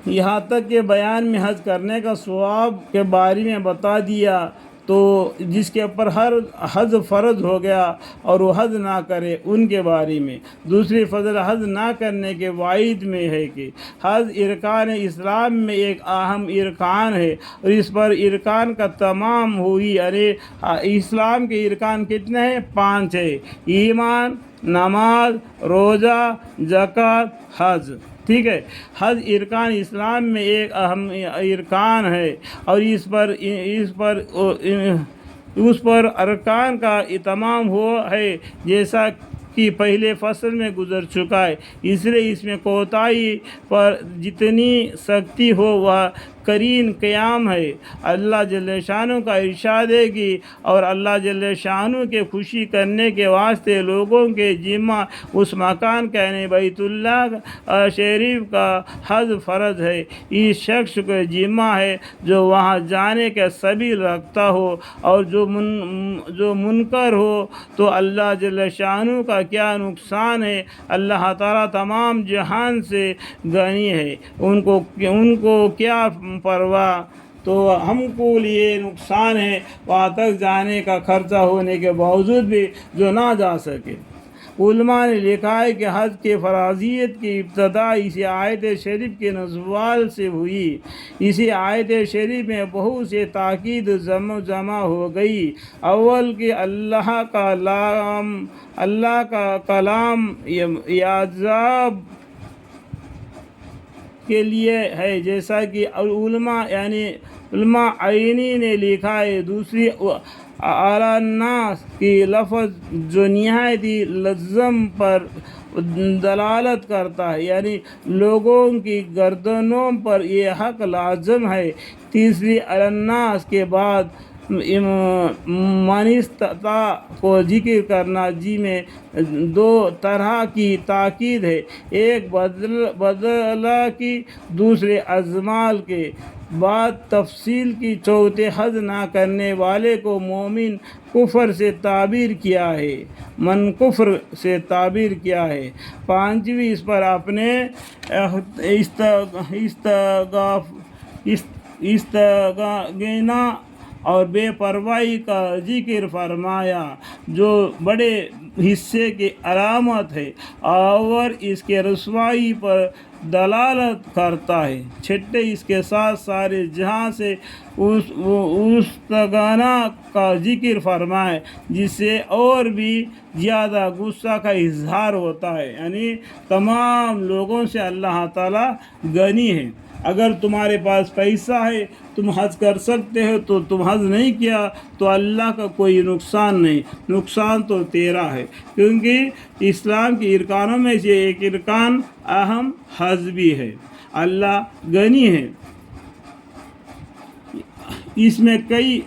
یہاں تک کہ بیان میں حج کرنے کا ثواب کے بارے میں بتا دیا، تو جس کے اوپر ہر حج فرض ہو گیا اور وہ حج نہ کرے ان کے بارے میں۔ دوسری فضل حج نہ کرنے کے وعید میں ہے کہ حج ارکان اسلام میں ایک اہم ارکان ہے، اور اس پر ارکان کا تمام ہوئی، یعنی اسلام کے ارکان کتنے ہیں؟ 5 ہے: ایمان، نماز، روزہ، زکوٰۃ، حج۔ ٹھیک ہے، حج ارکان اسلام میں ایک اہم ارکان ہے، اور اس پر ارکان کا تمام ہو ہے، جیسا کہ پہلے فصل میں گزر چکا ہے، اس لیے اس میں کوتاہی پر جتنی سختی ہو وہ کرین قیام ہے۔ اللہ جل شانہ کا ارشاد ہے کہ اور اللہ جل شانہ کے خوشی کرنے کے واسطے لوگوں کے ذمہ اس مکان کا یعنی بیت اللہ شریف کا حج فرض ہے۔ اس شخص کو ذمہ ہے جو وہاں جانے کا سبیل رکھتا ہو، اور جو منکر ہو تو اللہ جل شانہ کا کیا نقصان ہے۔ اللہ تعالیٰ تمام جہان سے غنی ہے، ان کو کیا پرواہ۔ تو ہم کو یہ نقصان ہے وہاں تک جانے کا خرچہ ہونے کے باوجود بھی جو نہ جا سکے۔ علماء نے لکھا ہے کہ حج کے فرضیت کی ابتدا اسی آیت شریف کے نزول سے ہوئی۔ اسی آیت شریف میں بہت سے تاکید جمع ہو گئی۔ اول کہ اللہ کا کلام اعجاز کے لیے ہے، جیسا کہ علماء عینی نے لکھا ہے۔ دوسری علی الناس کی لفظ جو نہایتی لازم پر دلالت کرتا ہے، یعنی لوگوں کی گردنوں پر یہ حق لازم ہے۔ تیسری علی الناس کے بعد من استطاع کو ذکر کرنا، جی میں 2 طرح کی تاکید ہے، ایک بدلہ کی، دوسرے ازمال کے بعد تفصیل کی۔ چوتھے حج نہ کرنے والے کو مومن کفر سے تعبیر کیا ہے، من کفر سے تعبیر کیا ہے۔ پانچویں اس پر اپنے استغنا اور بے پرواہی کا ذکر فرمایا، جو بڑے حصے کی علامت ہے اور اس کے رسوائی پر دلالت کرتا ہے۔ چھٹے اس کے ساتھ سارے جہاں سے استغنا کا ذکر فرمائے، جس سے اور بھی زیادہ غصہ کا اظہار ہوتا ہے، یعنی تمام لوگوں سے اللہ تعالیٰ غنی ہے۔ اگر تمہارے پاس پیسہ ہے، تم حج کر سکتے ہو، تو تم حج نہیں کیا تو اللہ کا کوئی نقصان نہیں، نقصان تو تیرا ہے، کیونکہ اسلام کے ارکانوں میں سے ایک ارکان اہم حج بھی ہے۔ اللہ غنی ہے، اس میں کئی